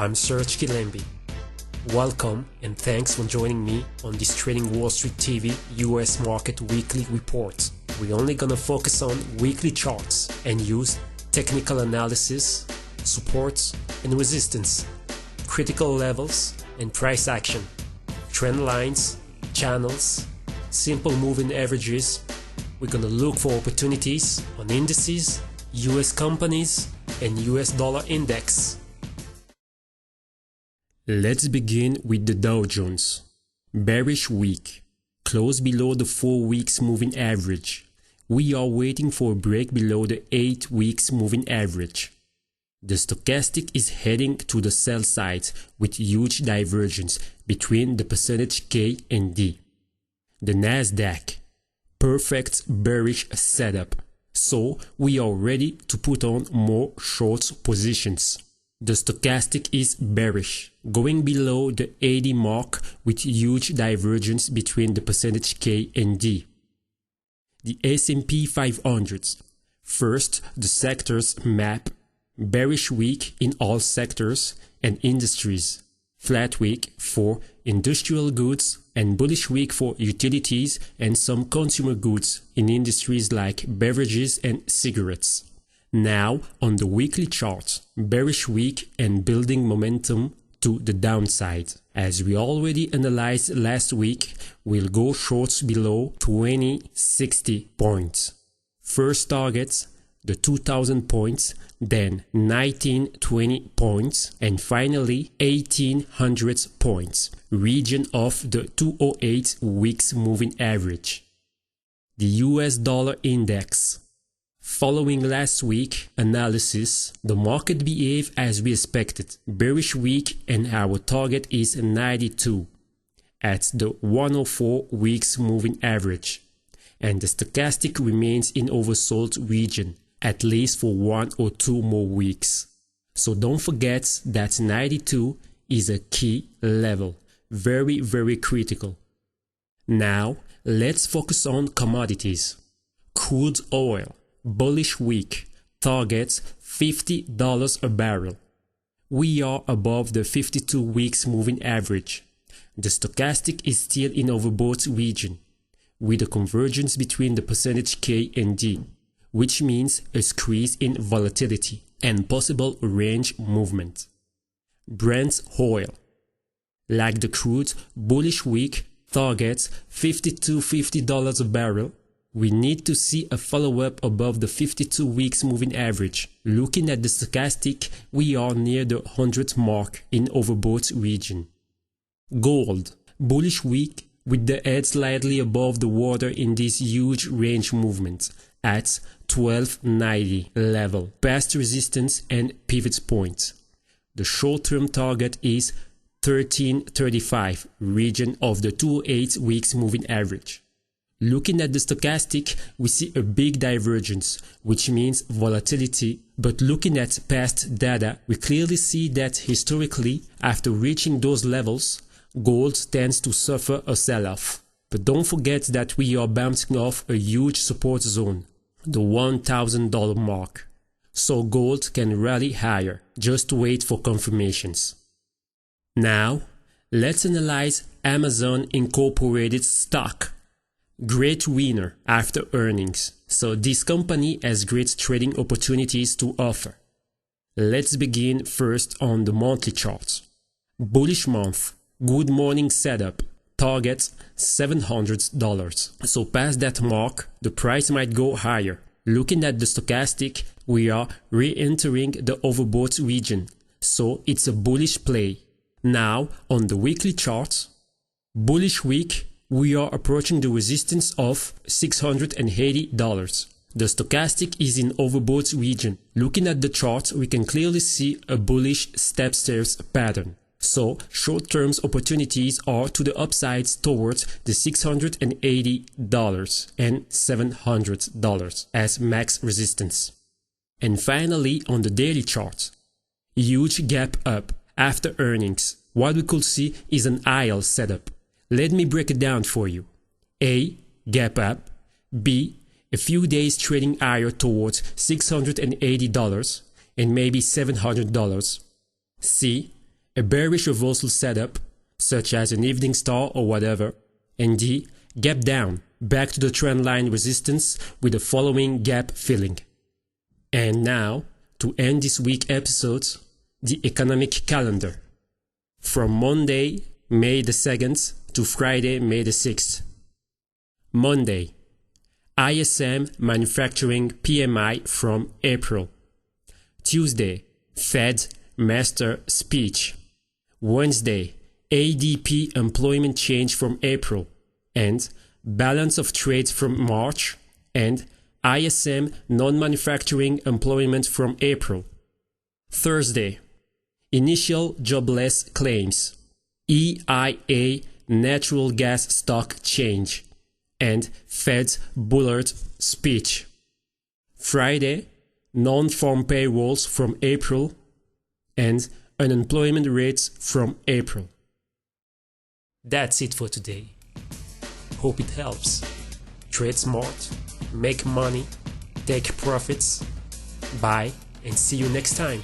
I'm SERGE KILEMBE. Welcome and thanks for joining me on this Trading Wall Street TV US market weekly report. We're only gonna focus on weekly charts and use technical analysis, supports and resistance, critical levels and price action, trend lines, channels, simple moving averages. We're gonna look for opportunities on indices, US companies and US dollar index. Let's begin with the Dow Jones. Bearish week. Close below the 4 weeks moving average. We are waiting for a break below the 8 weeks moving average. The stochastic is heading to the sell side with huge divergence between the percentage K and D. The Nasdaq. Perfect bearish setup. So we are ready to put on more short positions. The stochastic is bearish, going below the 80 mark with huge divergence between the percentage K and D. The S&P 500. First, the sectors map. Bearish week in all sectors and industries. Flat week for industrial goods and bullish week for utilities and some consumer goods in industries like beverages and cigarettes. Now, on the weekly chart, bearish week and building momentum to the downside. As we already analyzed last week, we'll go short below 2060 points. First target, the 2000 points, then 1920 points, and finally 1800 points, region of the 208 weeks moving average. The US dollar index. Following last week's analysis, the market behaved as we expected. Bearish week and our target is 92 at the 104 weeks moving average. And the stochastic remains in oversold region, at least for 1 or 2 more weeks. So don't forget that 92 is a key level, very critical. Now, let's focus on commodities. Crude oil. Bullish week, targets $50 a barrel. We are above the 52 weeks moving average. The stochastic is still in overbought region, with a convergence between the percentage K and D, which means a squeeze in volatility and possible range movement. Brent oil. Like the crude, bullish week, targets $50 a barrel. We need to see a follow-up above the 52 weeks moving average. Looking at the stochastic, we are near the 100 mark in overbought region. Gold. Bullish week with the head slightly above the water in this huge range movement at 1290 level, past resistance and pivot point. The short-term target is 1335, region of the 208 weeks moving average. Looking at the stochastic, we see a big divergence, which means volatility, but looking at past data, we clearly see that historically, after reaching those levels, gold tends to suffer a sell-off. But don't forget that we are bouncing off a huge support zone, the $1,000 mark. So gold can rally higher, just wait for confirmations. Now, let's analyze Amazon Incorporated stock. Great winner after earnings, so this company has great trading opportunities to offer. Let's begin first on the monthly chart. Bullish month, good morning setup, target $700. So past that mark, the price might go higher. Looking at the stochastic, we are re-entering the overbought region, so it's a bullish play. Now on the weekly chart, bullish week, we are approaching the resistance of $680. The stochastic is in overbought region. Looking at the chart, we can clearly see a bullish step stairs pattern. So, short-term opportunities are to the upside towards the $680 and $700 as max resistance. And finally, on the daily chart, huge gap up after earnings. What we could see is an aisle setup. Let me break it down for you. A. Gap up. B. A few days trading higher towards $680 and maybe $700. C. a bearish reversal setup, such as an evening star or whatever, and D, gap down, back to the trend line resistance with the following gap filling. And now, to end this week's episode, the economic calendar. From Monday, May the 2nd to Friday, May the 6th. Monday, ISM manufacturing PMI from April. Tuesday, Fed master speech. Wednesday, ADP employment change from April and balance of trade from March, and ISM non-manufacturing employment from April. Thursday, initial jobless claims, EIA natural gas stock change, and Fed Bullard speech. Friday, non-farm payrolls from April and unemployment rates from April. That's it for today. Hope it helps. Trade smart, make money, take profits. Bye and see you next time.